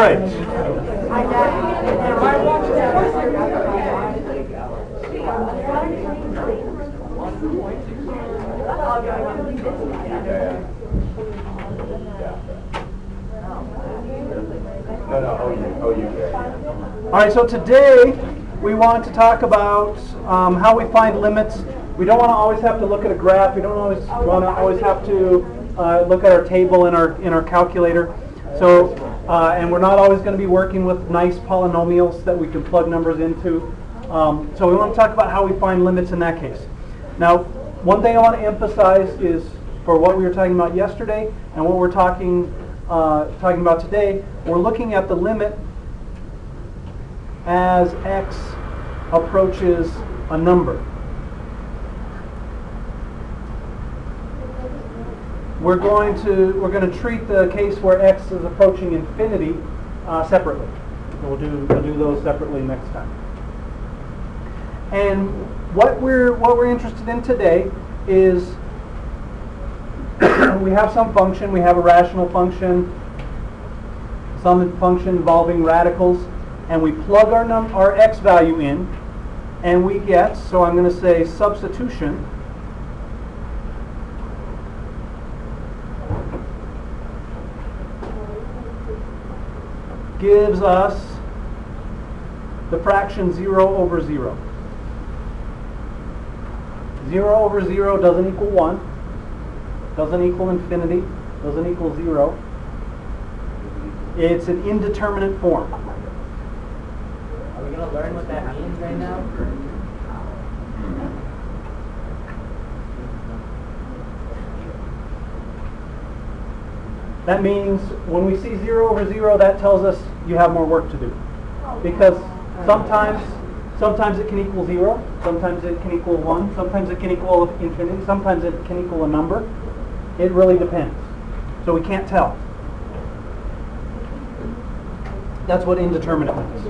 All right, so today we want to talk about how we find limits. We don't want to always have to look at a graph. We don't always have to look at our table in our calculator. So, and we're not always going to be working with nice polynomials that we can plug numbers into. So we want to talk about how we find limits in that case. Now, one thing I want to emphasize is for what we were talking about yesterday and what we're talking about today, we're looking at the limit as x approaches a number. We're going to treat the case where x is approaching infinity separately. We'll do those separately next time. And what we're interested in today is we have some function. We have a rational function, some function involving radicals, and we plug our x value in, and we get. So I'm going to say substitution gives us the fraction 0 over 0. 0 over 0 doesn't equal 1, doesn't equal infinity, doesn't equal 0. It's an indeterminate form. Are we going to learn what that means right now? That means when we see 0 over 0, that tells us you have more work to do. Because sometimes it can equal 0, sometimes it can equal 1, sometimes it can equal infinity, sometimes it can equal a number. It really depends. So we can't tell. That's what indeterminate means.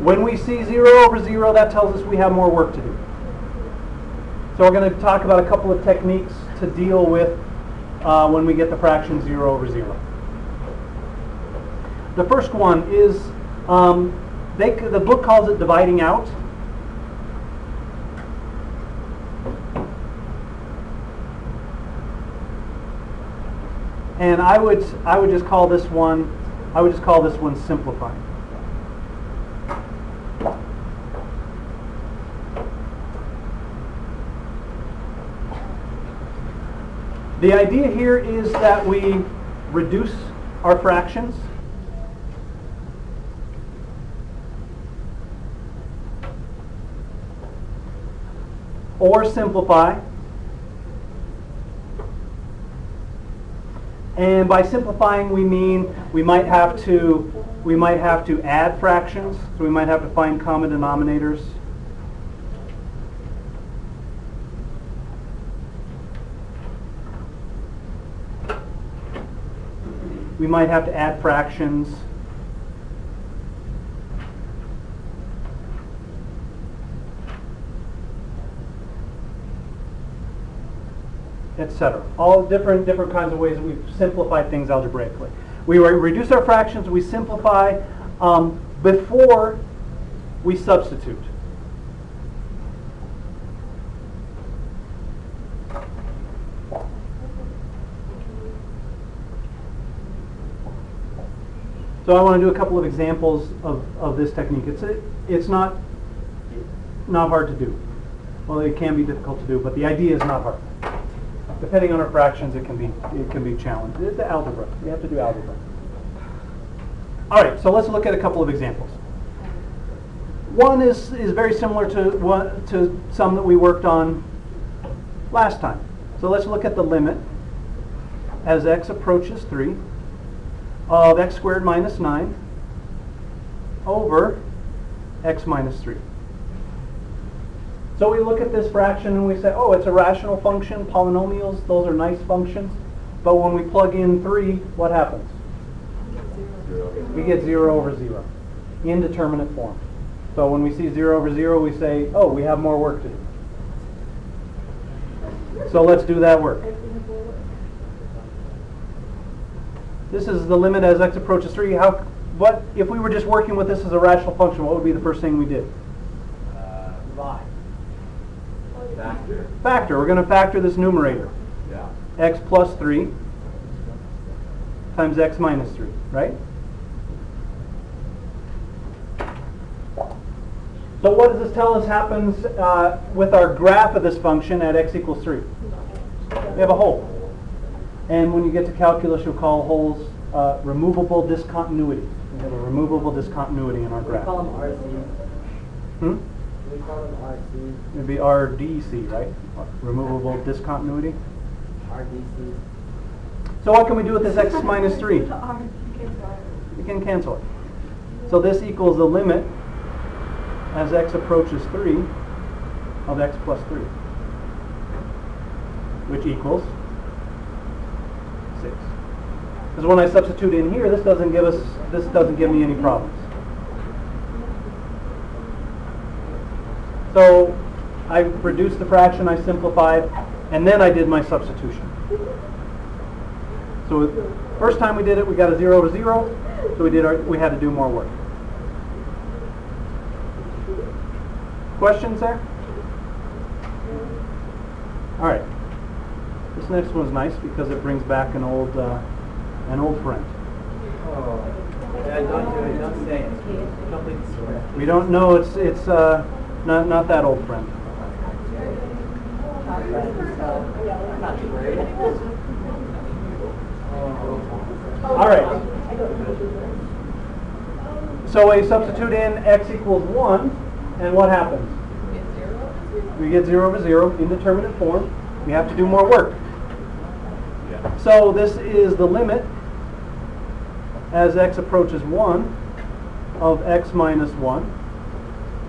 When we see 0 over 0, that tells us we have more work to do. So we're going to talk about a couple of techniques to deal with when we get the fraction 0 over 0. The first one is, the book calls it dividing out. And I would just call this one simplifying. The idea here is that we reduce our fractions. Or simplify. And by simplifying we mean we might have to add fractions, so we might have to find common denominators. We might have to add fractions. Etc. All different kinds of ways that we've simplified things algebraically. We reduce our fractions, we simplify before we substitute. So I want to do a couple of examples of this technique. It's not hard to do. Well, it can be difficult to do, but the idea is not hard. Depending on our fractions, it can be challenging. It's the algebra. We have to do algebra. All right, so let's look at a couple of examples. One is very similar to some that we worked on last time. So let's look at the limit as x approaches 3 of x squared minus 9 over x minus 3. So we look at this fraction and we say, oh, it's a rational function. Polynomials, those are nice functions. But when we plug in 3, what happens? We get 0 over 0. Indeterminate form. So when we see 0 over 0, we say, oh, we have more work to do. So let's do that work. This is the limit as x approaches 3. what if we were just working with this as a rational function? What would be the first thing we did? Divide. Factor. Factor. We're going to factor this numerator. Yeah. X plus 3 times x minus 3, right? So what does this tell us happens with our graph of this function at x equals 3? We have a hole. And when you get to calculus, you'll call holes removable discontinuity. We have a removable discontinuity in our We graph. call them RC. We call them RC. It'd be RDC, right? Removable discontinuity. RDC. So what can we do with this x minus 3? You can cancel it. So this equals the limit as x approaches 3 of x plus 3, which equals 6. Because when I substitute in here, this doesn't give me any problems. So I reduced the fraction, I simplified, and then I did my substitution. So first time we did it, we got a 0 over 0, so we had to do more work. Questions there? All right. This next one's nice because it brings back an old friend. Oh. Yeah, don't do it. Don't say it. Complete the story. We don't know. It's not that old friend. Not worried. All right. So I substitute in x equals 1, and what happens? We get 0 over 0, indeterminate form. We have to do more work. Yeah. So this is the limit as x approaches 1 of x minus 1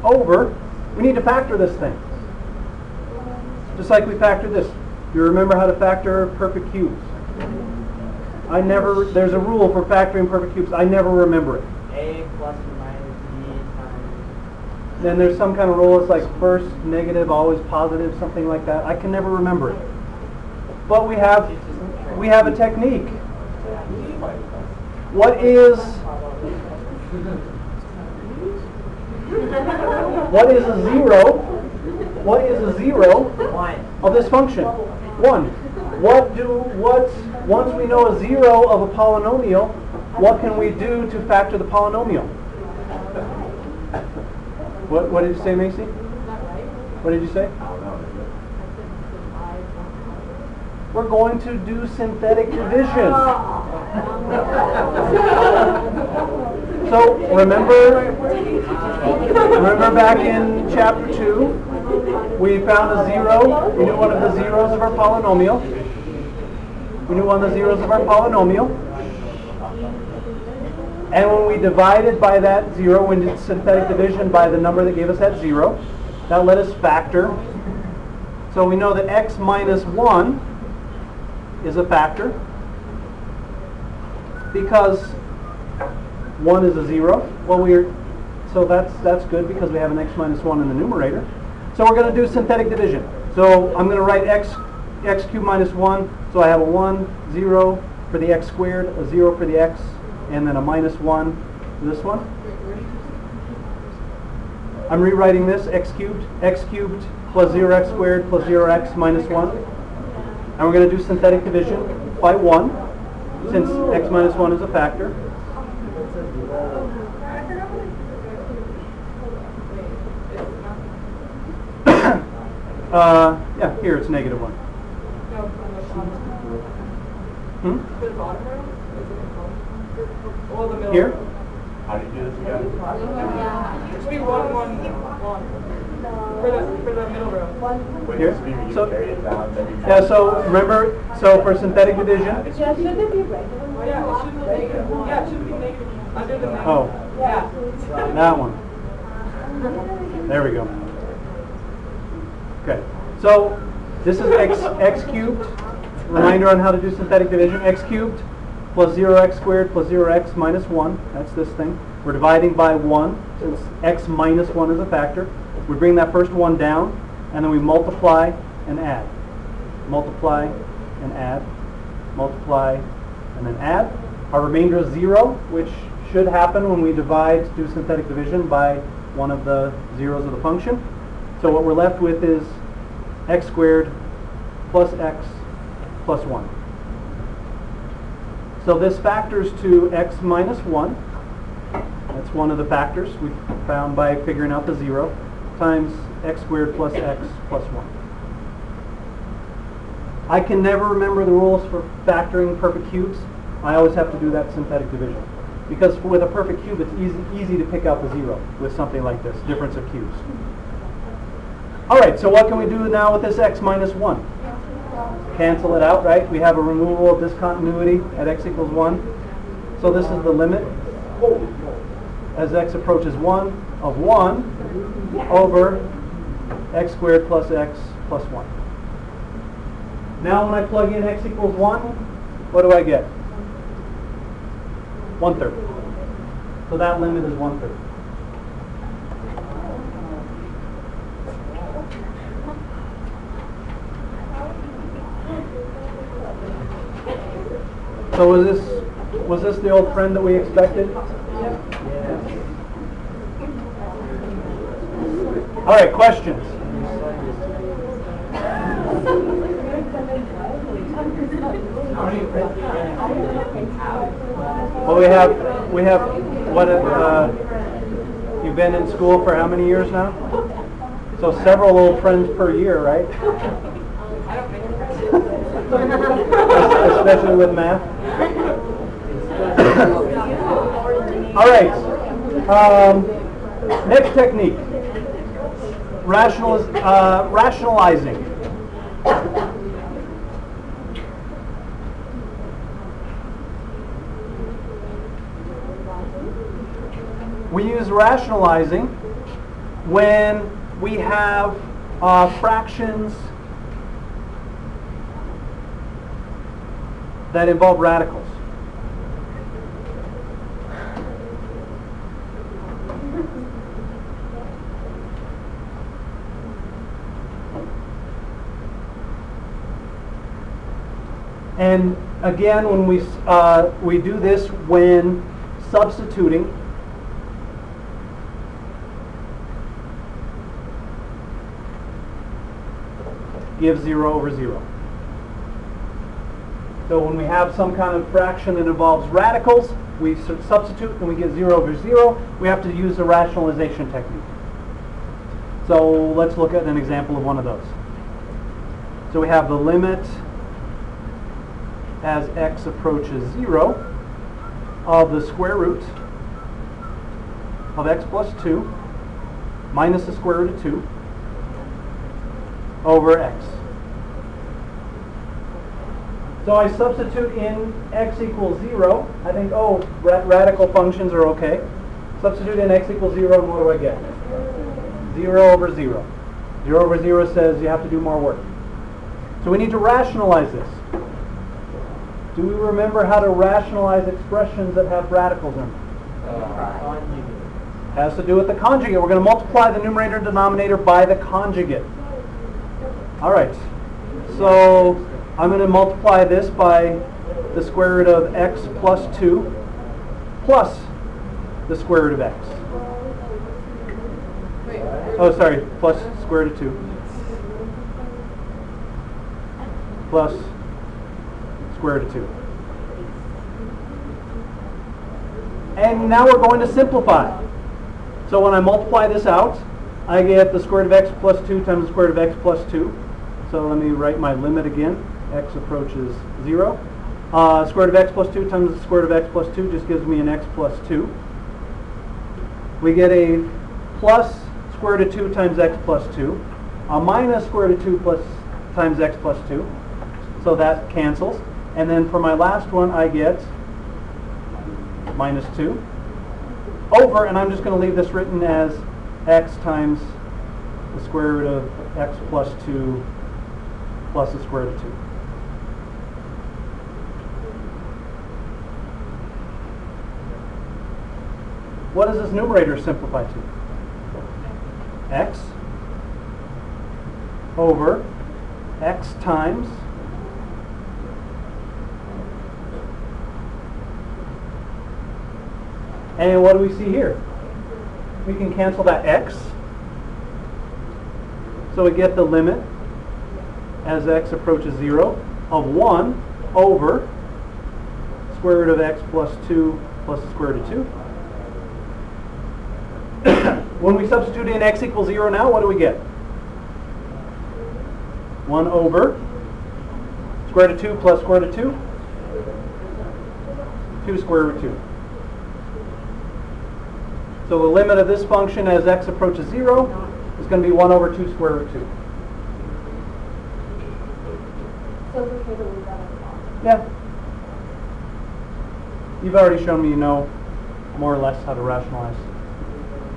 over, we need to factor this thing. Just like we factored this. You remember how to factor perfect cubes? There's a rule for factoring perfect cubes. I never remember it. A plus or minus B times. Then there's some kind of rule, it's like first negative, always positive, something like that. I can never remember it. But we have a technique. What is a zero? What is a zero of this function? 1. Once we know a zero of a polynomial, what can we do to factor the polynomial? What did you say, Macy? What did you say? We're going to do synthetic division. So remember back in chapter 2, we found a zero. We knew one of the zeros of our polynomial. And when we divided by that zero, we did synthetic division by the number that gave us that zero. That let us factor. So we know that x minus 1 is a factor because 1 is a 0. So that's good because we have an x minus 1 in the numerator. So we're going to do synthetic division. So I'm going to write x cubed minus 1. So I have a 1, 0 for the x squared, a 0 for the x, and then a minus 1 for this one. I'm rewriting this x cubed plus 0x squared plus 0x minus 1. And we're going to do synthetic division by 1, since x minus 1 is a factor. Yeah, here it's negative 1. Here? How do you do this again? It should be 1, 1, 1. For the middle row. Wait, Here? this means you So- carry it down, then you Yeah, so remember, for synthetic division, Oh, yeah, it should be negative 1. Yeah, it should be negative. Under the negative. oh, Yeah. that one. There we go. Okay, so this is x cubed. Reminder on how to do synthetic division. X cubed plus 0x squared plus 0x minus 1. That's this thing. We're dividing by 1 since x minus 1 is a factor. We bring that first 1 down, and then we multiply and add. Multiply and add. Multiply and then add. Our remainder is 0, which should happen when we divide, do synthetic division by one of the zeros of the function. So what we're left with is x squared plus x plus 1. So this factors to x minus 1. That's one of the factors we found by figuring out the 0, times x squared plus x plus 1. I can never remember the rules for factoring perfect cubes. I always have to do that synthetic division. Because with a perfect cube, it's easy to pick out the 0 with something like this, difference of cubes. All right, so what can we do now with this x minus 1? Cancel it out, right? We have a removal of discontinuity at x equals 1. So this is the limit as x approaches 1 of 1 over x squared plus x plus 1. Now when I plug in x equals 1, what do I get? 1/3. So that limit is 1/3. So was this the old friend that we expected? Yeah. All right, questions? Well, we have what you've been in school for how many years now? So several old friends per year, right? Especially with math. All right. Next technique. Rationalizing. We use rationalizing when we have fractions that involve radicals. And again, when we do this when substituting gives 0 over 0. So when we have some kind of fraction that involves radicals, we substitute and we get 0 over 0. We have to use the rationalization technique. So let's look at an example of one of those. So we have the limit as x approaches 0 of the square root of x plus 2 minus the square root of 2 over x. So I substitute in x equals 0. I think, oh, radical functions are okay. Substitute in x equals 0, and what do I get? 0 over 0. 0 over 0 says you have to do more work. So we need to rationalize this. Do we remember how to rationalize expressions that have radicals in them? Has to do with the conjugate. We're going to multiply the numerator and denominator by the conjugate. All right. So I'm going to multiply this by the square root of x plus 2 plus the square root of x. Oh, sorry, plus square root of 2 plus square root of 2. And now we're going to simplify. So when I multiply this out, I get the square root of x plus 2 times the square root of x plus 2. So let me write my limit again. X approaches 0. Square root of x plus 2 times the square root of x plus 2 just gives me an x plus 2. We get a plus square root of 2 times x plus 2. A minus square root of 2 plus times x plus 2. So that cancels. And then for my last one, I get minus 2 over, and I'm just going to leave this written as x times the square root of x plus 2 plus the square root of 2. What does this numerator simplify to? X over x times And what do we see here? We can cancel that x. So we get the limit as x approaches 0 of 1 over square root of x plus 2 plus the square root of 2. When we substitute in x equals 0 now, what do we get? 1 over square root of 2 plus square root of 2. 2 square root of 2. So the limit of this function as x approaches 0 is going to be 1 over 2 square root of 2. So it's okay to leave that on. Yeah. You've already shown me you know more or less how to rationalize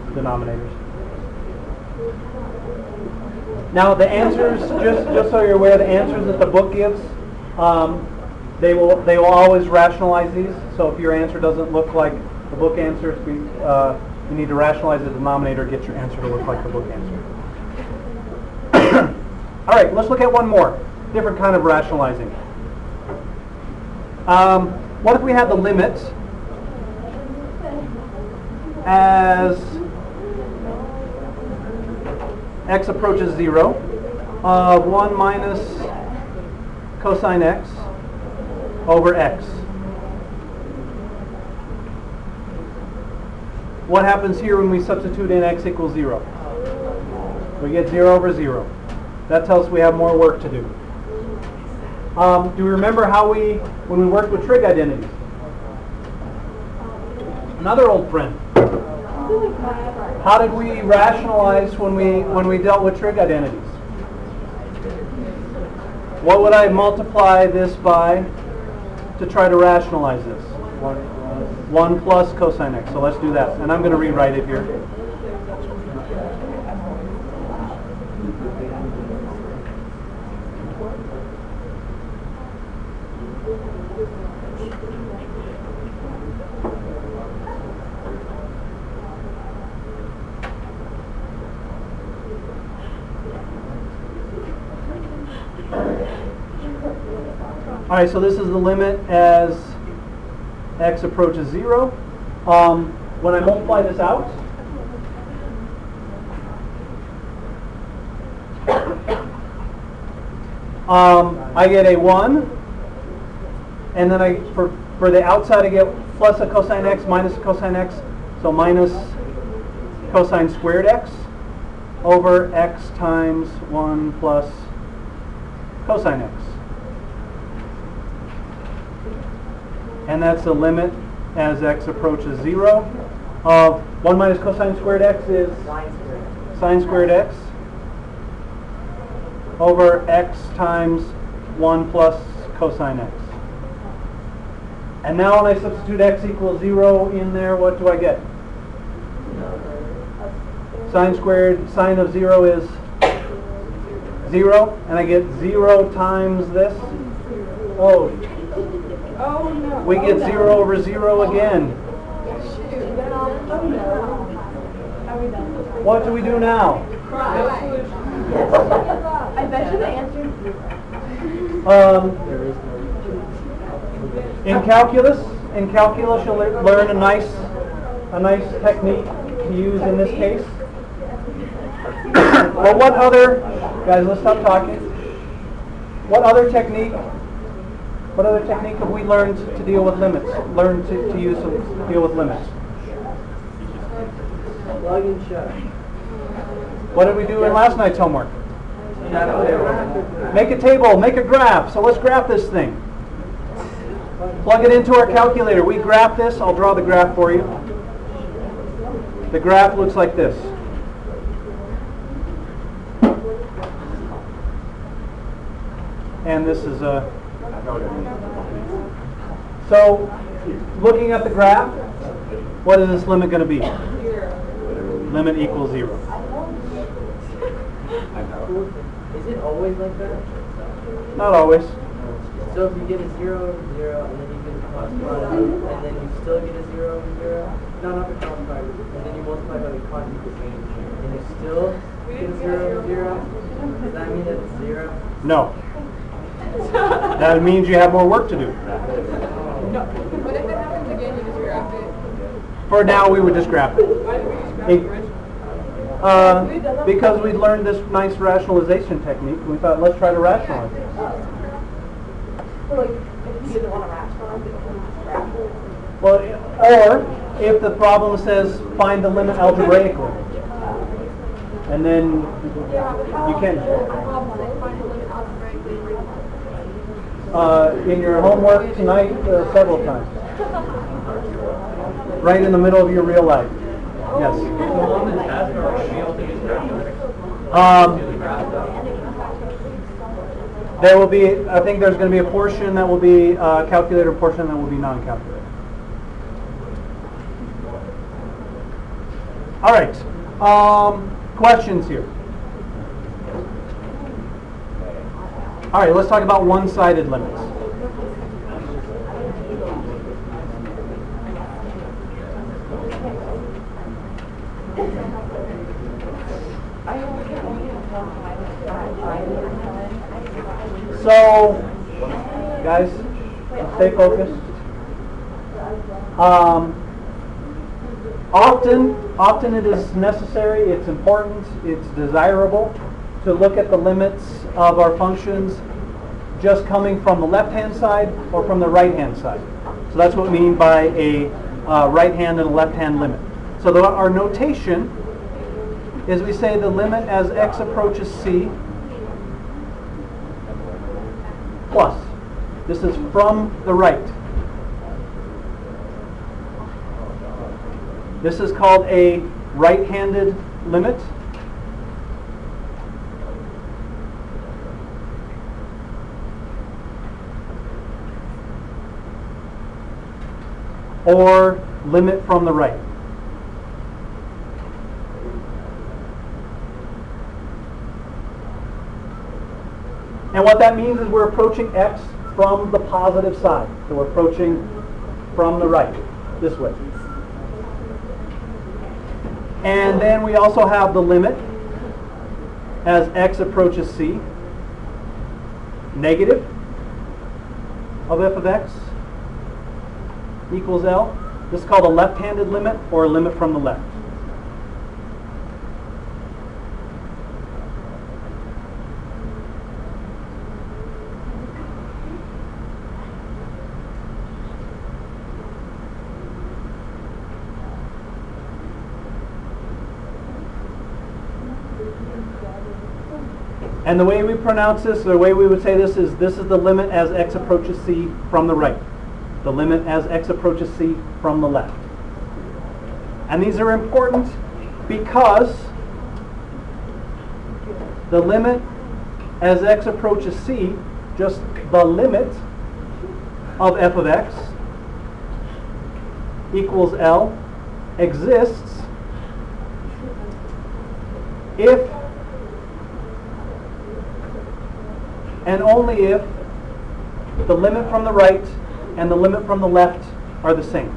denominators. Now the answers, just so you're aware, the answers that the book gives, they will always rationalize these. So if your answer doesn't look like the book answer, you need to rationalize the denominator, get your answer to look like the book answer. All right, let's look at one more, different kind of rationalizing. What if we had the limit as x approaches 0 of 1 minus cosine x over x? What happens here when we substitute in x equals 0? We get 0 over 0. That tells us we have more work to do. Do we remember how when we worked with trig identities? Another old friend. How did we rationalize when we dealt with trig identities? What would I multiply this by to try to rationalize this? 1 plus cosine x. So let's do that. And I'm going to rewrite it here. All right, so this is the limit as x approaches 0. When I multiply this out, I get a 1, and then for the outside I get plus a cosine x minus a cosine x, so minus cosine squared x over x times 1 plus cosine x. And that's the limit as x approaches 0 of 1 minus cosine squared x is sine squared x over x times 1 plus cosine x. And now when I substitute x equals 0 in there, what do I get? Sine of 0 is 0, and I get 0 times this. Oh no. We get 0 over 0 again. What do we do now? I bet you the answer is 0. In calculus, you'll learn a nice technique to use in this case. Well, guys, let's stop talking. What other technique have we learned to deal with limits? Learned to use to deal with limits. Plug and shut. What did we do in last night's homework? Make a table, make a graph. So let's graph this thing. Plug it into our calculator. We graph this. I'll draw the graph for you. The graph looks like this. And this is a... So, looking at the graph, what is this limit going to be? Limit equals 0. Is it always like that? Not always. So if you get a 0, 0, and then you can multiply, and then you still get a 0, 0, no, not the multiply, and then you multiply by the conjugate range, and you still get a 0, 0, does that mean that it's 0? No. That means you have more work to do. No. But if it happens again, you just graph it. For now, we would just graph it. Why did we just grab the bridge? Because we learned this nice rationalization technique, we thought, let's try to rationalize it. So like, if you didn't want to rationalize it, you can rationalize it. Well, or if the problem says find the limit algebraically, and then you can. In your homework tonight, several times. Right in the middle of your real life. Yes. There will be, I think there's going to be a portion that will be calculated, a portion that will be non-calculated. All right. Questions here? All right, let's talk about one-sided limits. So, guys, stay focused. Often it is necessary, it's important, it's desirable to look at the limits of our functions just coming from the left-hand side or from the right-hand side. So that's what we mean by a right-hand and a left-hand limit. So our notation is we say the limit as x approaches c plus. This is from the right. This is called a right-handed limit. Or limit from the right. And what that means is we're approaching x from the positive side. So we're approaching from the right, this way. And then we also have the limit as x approaches c, negative of f of x equals L. This is called a left-handed limit or a limit from the left. And the way we pronounce this, the way we would say this is the limit as x approaches c from the right. The limit as x approaches c from the left. And these are important because the limit as x approaches c, just the limit of f of x equals L, exists if and only if the limit from the right and the limit from the left are the same.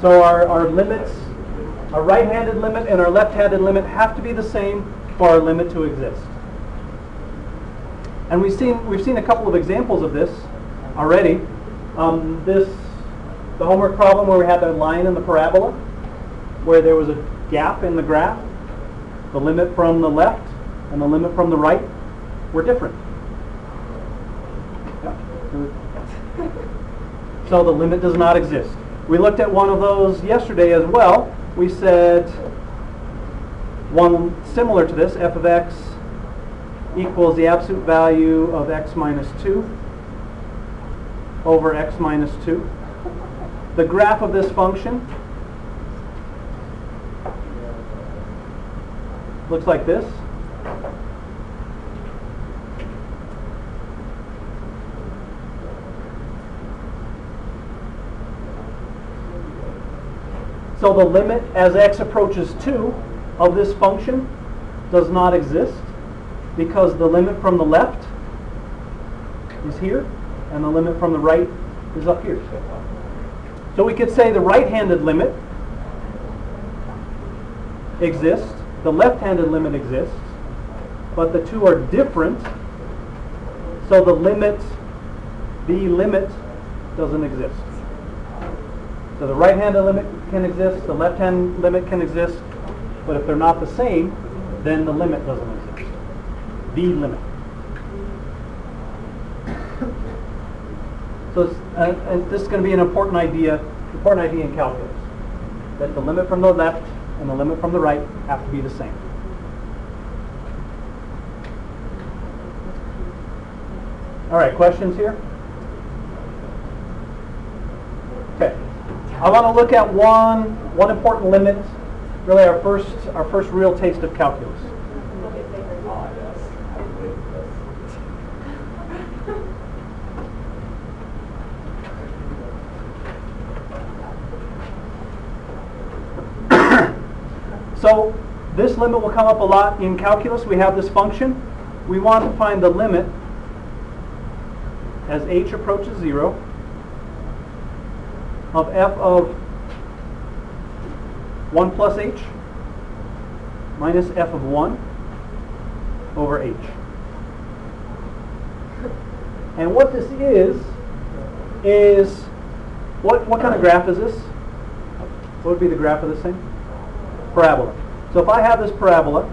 So our limits, our right-handed limit and our left-handed limit have to be the same for our limit to exist. And we've seen a couple of examples of this already. The homework problem where we had the line in the parabola, where there was a gap in the graph, the limit from the left and the limit from the right were different. Yeah. So the limit does not exist. We looked at one of those yesterday as well. We said one similar to this, f of x equals the absolute value of x minus 2 over x minus 2. The graph of this function looks like this. So the limit as x approaches 2 of this function does not exist because the limit from the left is here and the limit from the right is up here. So we could say the right-handed limit exists, the left-handed limit exists, but the two are different, so the limit doesn't exist. So the right-handed limit can exist, the left-hand limit can exist, but if they're not the same, then the limit doesn't exist. The limit. So this is going to be an important idea in calculus, that the limit from the left and the limit from the right have to be the same. All right, questions here? Okay. I want to look at one important limit, really our first real taste of calculus. So this limit will come up a lot in calculus. We have this function. We want to find the limit as h approaches 0 of f of 1 plus h minus f of 1 over h. And what this is what kind of graph is this? What would be the graph of this thing? Parabola. So if I have this parabola,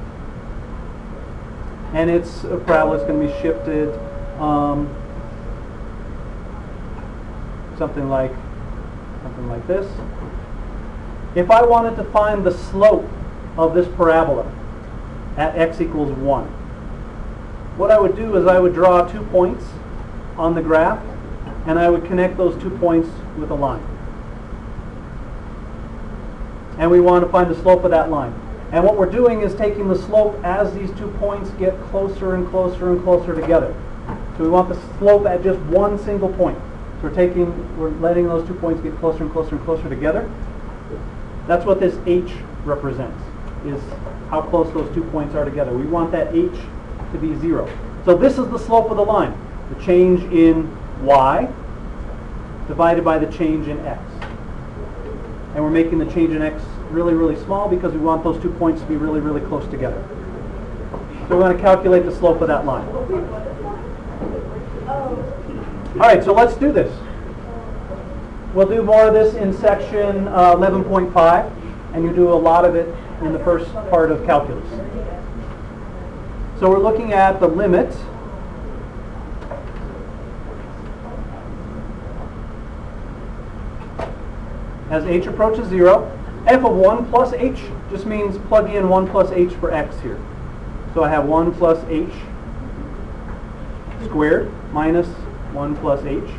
and it's a parabola, it's going to be shifted something like this. If I wanted to find the slope of this parabola at x equals 1, what I would do is I would draw 2 points on the graph, and I would connect those 2 points with a line. And we want to find the slope of that line. And what we're doing is taking the slope as these 2 points get closer and closer and closer together. So we want the slope at just one single point. So we're letting those 2 points get closer and closer and closer together. That's what this h represents, is how close those 2 points are together. We want that h to be 0. So this is the slope of the line, the change in y divided by the change in x. And we're making the change in x really, really small because we want those 2 points to be really, really close together. So we're going to calculate the slope of that line. All right, so let's do this. We'll do more of this in section 11.5, and you do a lot of it in the first part of calculus. So we're looking at the limit as h approaches 0. F of 1 plus h just means plug in 1 plus h for x here. So I have 1 plus h squared minus 1 plus h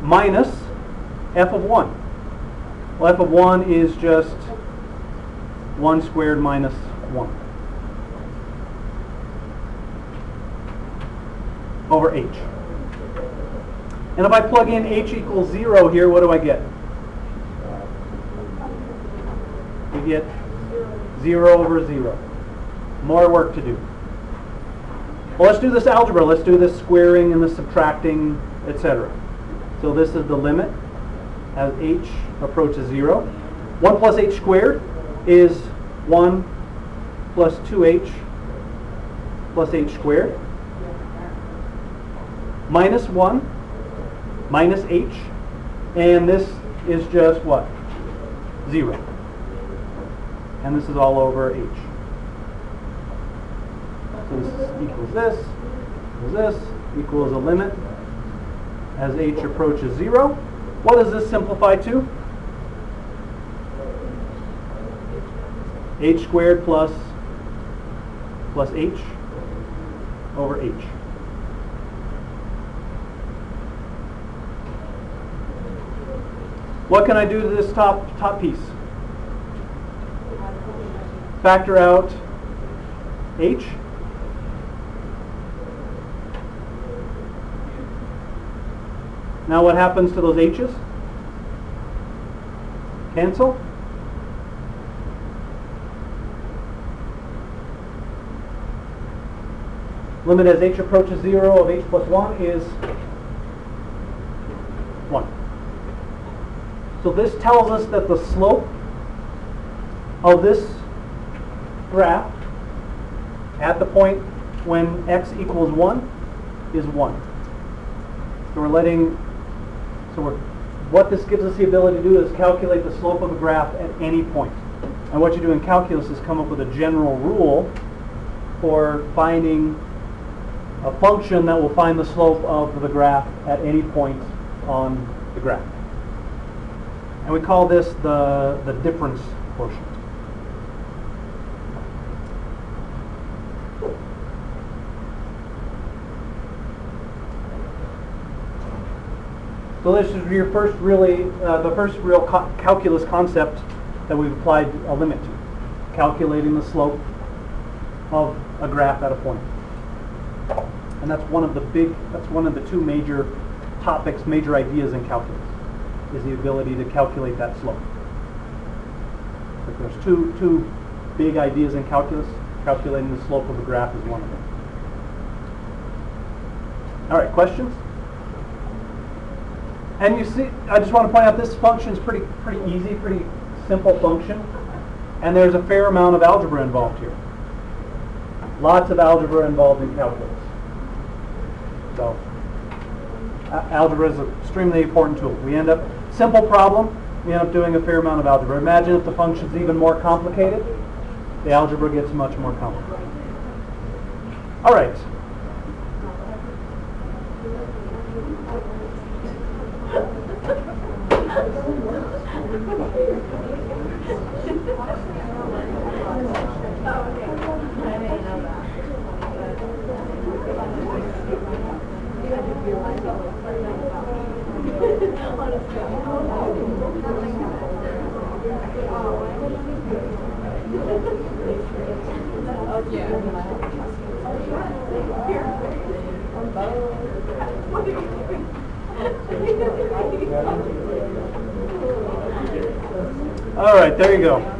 minus f of 1. Well, f of 1 is just 1 squared minus 1 over h. And if I plug in h equals 0 here, what do I get? We get 0 over 0. More work to do. Well, let's do this algebra. Let's do this squaring and the subtracting, etc. So this is the limit as h approaches 0. 1 plus h squared is 1 plus 2h plus h squared minus 1 minus h, and this is just what? 0. And this is all over h. So this equals this, equals a limit as h approaches 0. What does this simplify to? H squared plus h over h. What can I do to this top piece? Factor out h. Now what happens to those h's? Cancel. limit as h approaches 0 of h plus 1 is 1. So this tells us that the slope of this graph at the point when x equals 1 is 1. So what this gives us the ability to do is calculate the slope of a graph at any point. And what you do in calculus is come up with a general rule for finding a function that will find the slope of the graph at any point on the graph. And we call this the difference quotient. So this is your first the first real calculus concept that we've applied a limit to, calculating the slope of a graph at a point. And that's one of the two major topics, major ideas in calculus, is the ability to calculate that slope. But there's two big ideas in calculus. Calculating the slope of a graph is one of them. All right, questions? And you see, I just want to point out this function is pretty easy, pretty simple function, and there's a fair amount of algebra involved here. Lots of algebra involved in calculus. So, algebra is an extremely important tool. Simple problem, we end up doing a fair amount of algebra. Imagine if the function's even more complicated, the algebra gets much more complicated. All right. All right, there you go.